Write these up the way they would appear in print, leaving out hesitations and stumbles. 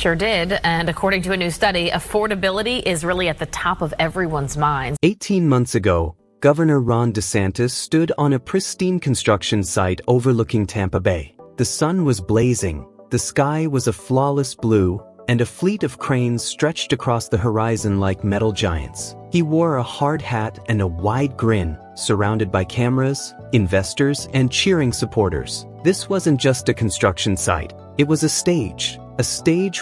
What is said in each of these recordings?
Sure did. And according to a new study, affordability is really at the top of everyone's minds. 18 months ago, Governor Ron DeSantis stood on a pristine construction site overlooking Tampa Bay. The sun was blazing, the sky was a flawless blue, and a fleet of cranes stretched across the horizon like metal giants. He wore a hard hat and a wide grin, surrounded by cameras, investors, and cheering supporters. This wasn't just a construction site. It was a stage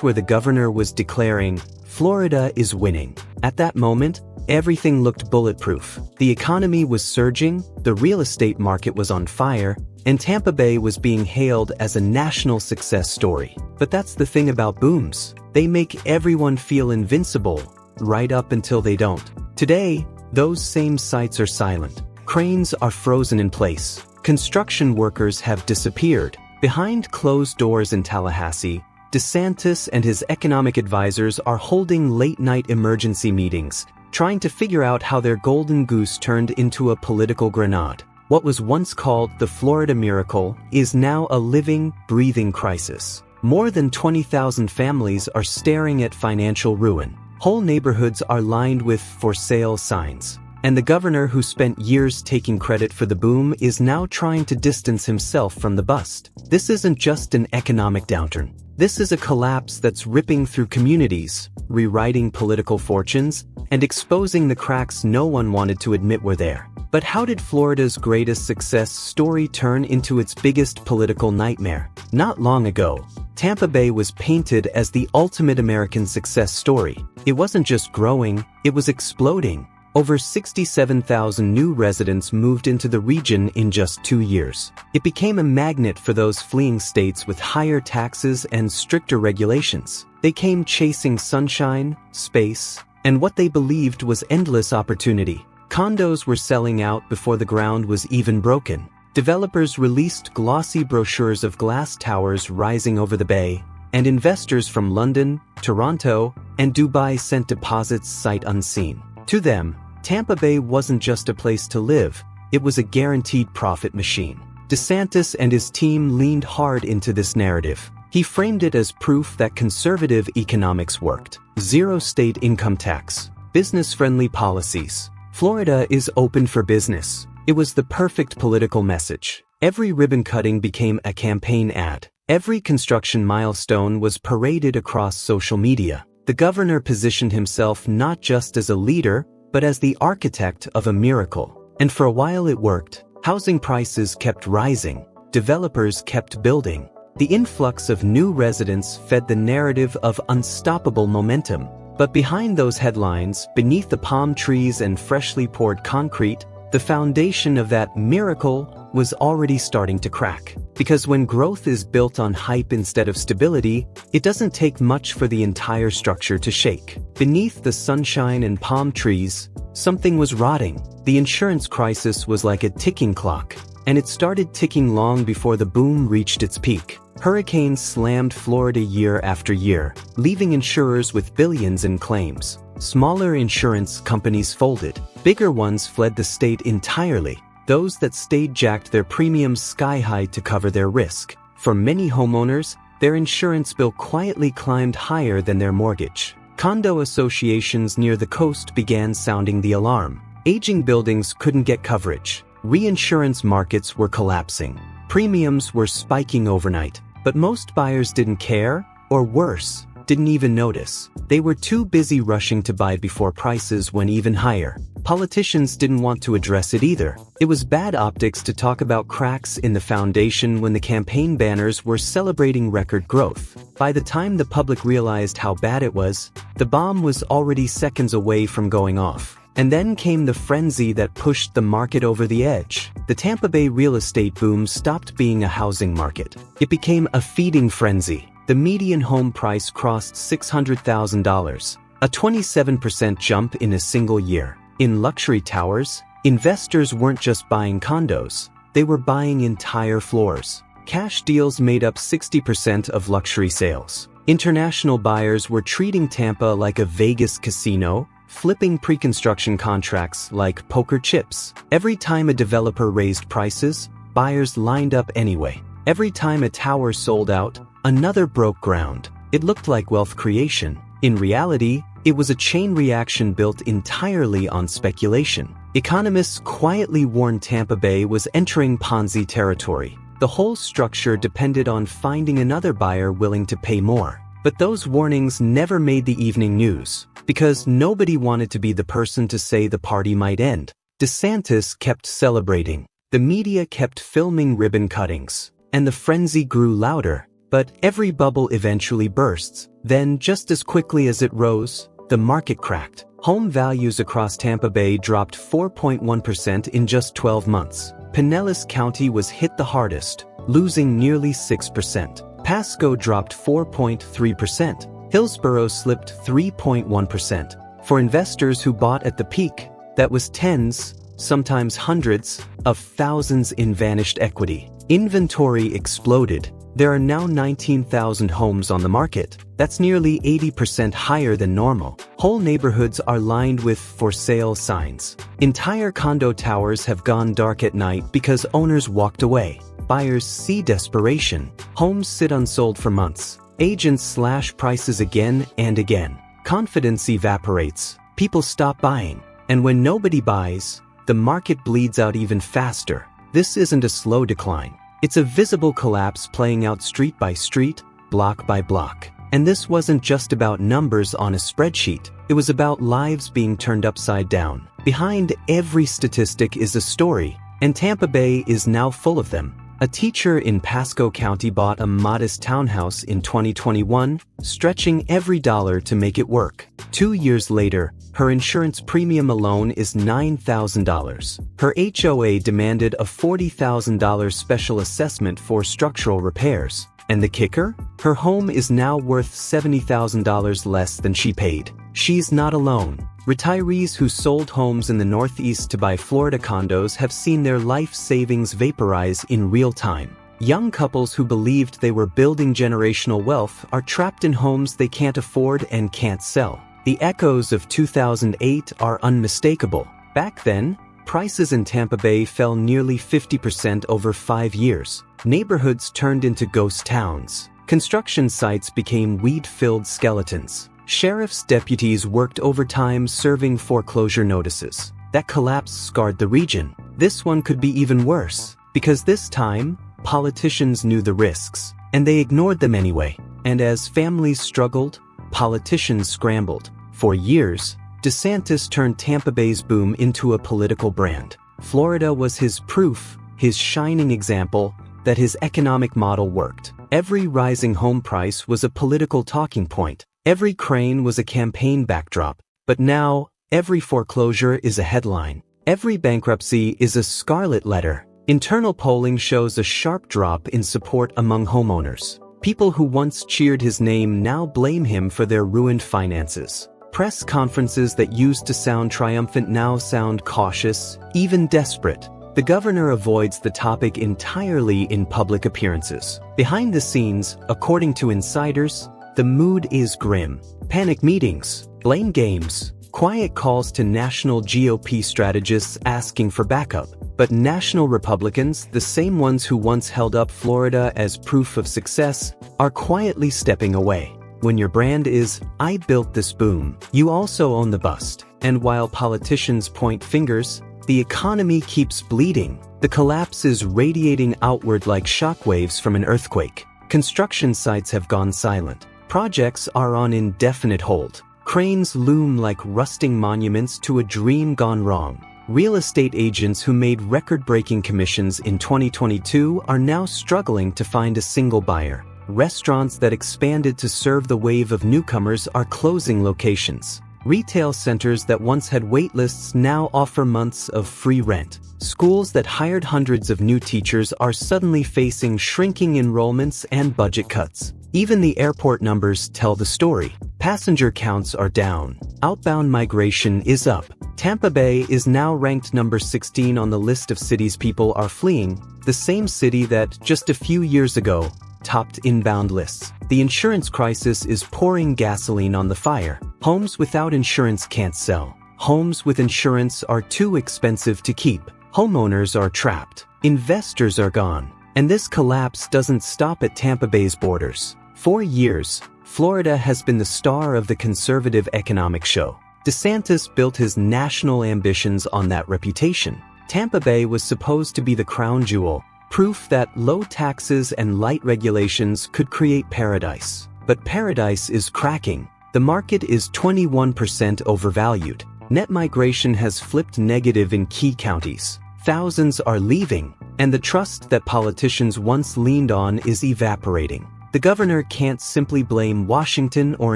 where the governor was declaring, "Florida is winning." At that moment, everything looked bulletproof. The economy was surging, the real estate market was on fire, and Tampa Bay was being hailed as a national success story. But that's the thing about booms. They make everyone feel invincible, right up until they don't. Today, those same sites are silent. Cranes are frozen in place. Construction workers have disappeared. Behind closed doors in Tallahassee, DeSantis and his economic advisors are holding late-night emergency meetings, trying to figure out how their golden goose turned into a political grenade. What was once called the Florida miracle is now a living, breathing crisis. More than 20,000 families are staring at financial ruin. Whole neighborhoods are lined with "for sale" signs. And the governor who spent years taking credit for the boom is now trying to distance himself from the bust. This isn't just an economic downturn. This is a collapse that's ripping through communities, rewriting political fortunes, and exposing the cracks no one wanted to admit were there. But how did Florida's greatest success story turn into its biggest political nightmare? Not long ago, Tampa Bay was painted as the ultimate American success story. It wasn't just growing, it was exploding. Over 67,000 new residents moved into the region in just 2 years. It became a magnet for those fleeing states with higher taxes and stricter regulations. They came chasing sunshine, space, and what they believed was endless opportunity. Condos were selling out before the ground was even broken. Developers released glossy brochures of glass towers rising over the bay, and investors from London, Toronto, and Dubai sent deposits sight unseen. To them, Tampa Bay wasn't just a place to live, it was a guaranteed profit machine. DeSantis and his team leaned hard into this narrative. He framed it as proof that conservative economics worked. Zero state income tax, business-friendly policies. Florida is open for business. It was the perfect political message. Every ribbon cutting became a campaign ad. Every construction milestone was paraded across social media. The governor positioned himself not just as a leader, but as the architect of a miracle. And for a while it worked. Housing prices kept rising. Developers kept building. The influx of new residents fed the narrative of unstoppable momentum. But behind those headlines, beneath the palm trees and freshly poured concrete, the foundation of that miracle was already starting to crack. Because when growth is built on hype instead of stability, it doesn't take much for the entire structure to shake. Beneath the sunshine and palm trees, something was rotting. The insurance crisis was like a ticking clock, and it started ticking long before the boom reached its peak. Hurricanes slammed Florida year after year, leaving insurers with billions in claims. Smaller insurance companies folded. Bigger ones fled the state entirely. Those that stayed jacked their premiums sky-high to cover their risk. For many homeowners, their insurance bill quietly climbed higher than their mortgage. Condo associations near the coast began sounding the alarm. Aging buildings couldn't get coverage. Reinsurance markets were collapsing. Premiums were spiking overnight. But most buyers didn't care, or worse, didn't even notice. They were too busy rushing to buy before prices went even higher. Politicians didn't want to address it either. It was bad optics to talk about cracks in the foundation when the campaign banners were celebrating record growth. By the time the public realized how bad it was, the bomb was already seconds away from going off. And then came the frenzy that pushed the market over the edge. The Tampa Bay real estate boom stopped being a housing market. It became a feeding frenzy. The median home price crossed $600,000, a 27% jump in a single year. In luxury towers, investors weren't just buying condos, they were buying entire floors. Cash deals made up 60% of luxury sales. International buyers were treating Tampa like a Vegas casino, flipping pre-construction contracts like poker chips. Every time a developer raised prices, buyers lined up anyway. Every time a tower sold out, another broke ground. It looked like wealth creation. In reality, it was a chain reaction built entirely on speculation. Economists quietly warned Tampa Bay was entering Ponzi territory. The whole structure depended on finding another buyer willing to pay more. But those warnings never made the evening news, because nobody wanted to be the person to say the party might end. DeSantis kept celebrating. The media kept filming ribbon cuttings, and the frenzy grew louder. But every bubble eventually bursts. Then, just as quickly as it rose, the market cracked. Home values across Tampa Bay dropped 4.1% in just 12 months. Pinellas County was hit the hardest, losing nearly 6%. Pasco dropped 4.3%. Hillsborough slipped 3.1%. For investors who bought at the peak, that was tens, sometimes hundreds, of thousands in vanished equity. Inventory exploded. There are now 19,000 homes on the market. That's nearly 80% higher than normal. Whole neighborhoods are lined with for sale signs. Entire condo towers have gone dark at night because owners walked away. Buyers see desperation. Homes sit unsold for months. Agents slash prices again and again. Confidence evaporates. People stop buying. And when nobody buys, the market bleeds out even faster. This isn't a slow decline. It's a visible collapse playing out street by street, block by block. And this wasn't just about numbers on a spreadsheet. It was about lives being turned upside down. Behind every statistic is a story, and Tampa Bay is now full of them. A teacher in Pasco County bought a modest townhouse in 2021, stretching every dollar to make it work. 2 years later, her insurance premium alone is $9,000. Her HOA demanded a $40,000 special assessment for structural repairs. And the kicker? Her home is now worth $70,000 less than she paid. She's not alone. Retirees who sold homes in the Northeast to buy Florida condos have seen their life savings vaporize in real time. Young couples who believed they were building generational wealth are trapped in homes they can't afford and can't sell. The echoes of 2008 are unmistakable. Back then, prices in Tampa Bay fell nearly 50% over 5 years. Neighborhoods turned into ghost towns. Construction sites became weed-filled skeletons. Sheriff's deputies worked overtime serving foreclosure notices. That collapse scarred the region. This one could be even worse, because this time, politicians knew the risks, and they ignored them anyway. And as families struggled, politicians scrambled. For years, DeSantis turned Tampa Bay's boom into a political brand. Florida was his proof, his shining example, that his economic model worked. Every rising home price was a political talking point. Every crane was a campaign backdrop. But now, every foreclosure is a headline. Every bankruptcy is a scarlet letter. Internal polling shows a sharp drop in support among homeowners. People who once cheered his name now blame him for their ruined finances. Press conferences that used to sound triumphant now sound cautious, even desperate. The governor avoids the topic entirely in public appearances. Behind the scenes, according to insiders, the mood is grim. Panic meetings, blame games, quiet calls to national GOP strategists asking for backup. But national Republicans, the same ones who once held up Florida as proof of success, are quietly stepping away. When your brand is, "I built this boom," you also own the bust. And while politicians point fingers, the economy keeps bleeding. The collapse is radiating outward like shockwaves from an earthquake. Construction sites have gone silent. Projects are on indefinite hold. Cranes loom like rusting monuments to a dream gone wrong. Real estate agents who made record-breaking commissions in 2022 are now struggling to find a single buyer. Restaurants that expanded to serve the wave of newcomers are closing locations. Retail centers that once had wait lists now offer months of free rent. Schools that hired hundreds of new teachers are suddenly facing shrinking enrollments and budget cuts. Even the airport numbers tell the story. Passenger counts are down. Outbound migration is up. Tampa Bay is now ranked number 16 on the list of cities people are fleeing, the same city that, just a few years ago, topped inbound lists. The insurance crisis is pouring gasoline on the fire. Homes without insurance can't sell. Homes with insurance are too expensive to keep. Homeowners are trapped. Investors are gone. And this collapse doesn't stop at Tampa Bay's borders. For years, Florida has been the star of the conservative economic show. DeSantis built his national ambitions on that reputation. Tampa Bay was supposed to be the crown jewel, proof that low taxes and light regulations could create paradise. But paradise is cracking. The market is 21% overvalued. Net migration has flipped negative in key counties. Thousands are leaving, and the trust that politicians once leaned on is evaporating. The governor can't simply blame Washington or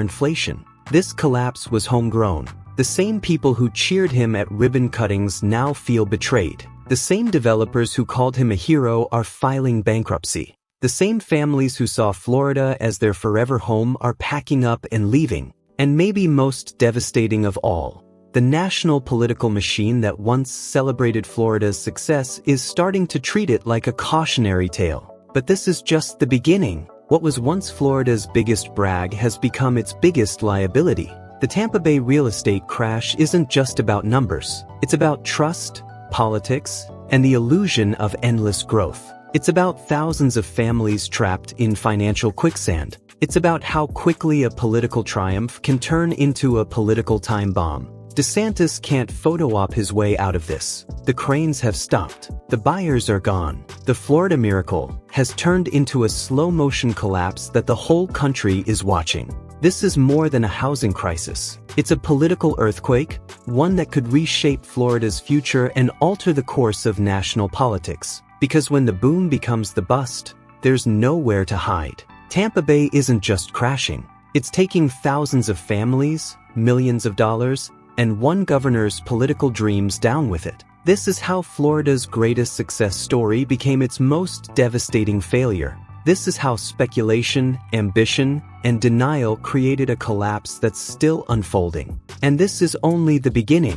inflation. This collapse was homegrown. The same people who cheered him at ribbon cuttings now feel betrayed. The same developers who called him a hero are filing bankruptcy. The same families who saw Florida as their forever home are packing up and leaving. And maybe most devastating of all, the national political machine that once celebrated Florida's success is starting to treat it like a cautionary tale. But this is just the beginning. What was once Florida's biggest brag has become its biggest liability. The Tampa Bay real estate crash isn't just about numbers. It's about trust, politics, and the illusion of endless growth. It's about thousands of families trapped in financial quicksand. It's about how quickly a political triumph can turn into a political time bomb. DeSantis can't photo-op his way out of this. The cranes have stopped. The buyers are gone. The Florida miracle has turned into a slow-motion collapse that the whole country is watching. This is more than a housing crisis. It's a political earthquake, one that could reshape Florida's future and alter the course of national politics. Because when the boom becomes the bust, there's nowhere to hide. Tampa Bay isn't just crashing. It's taking thousands of families, millions of dollars, and one governor's political dreams down with it. This is how Florida's greatest success story became its most devastating failure. This is how speculation, ambition, and denial created a collapse that's still unfolding. And this is only the beginning.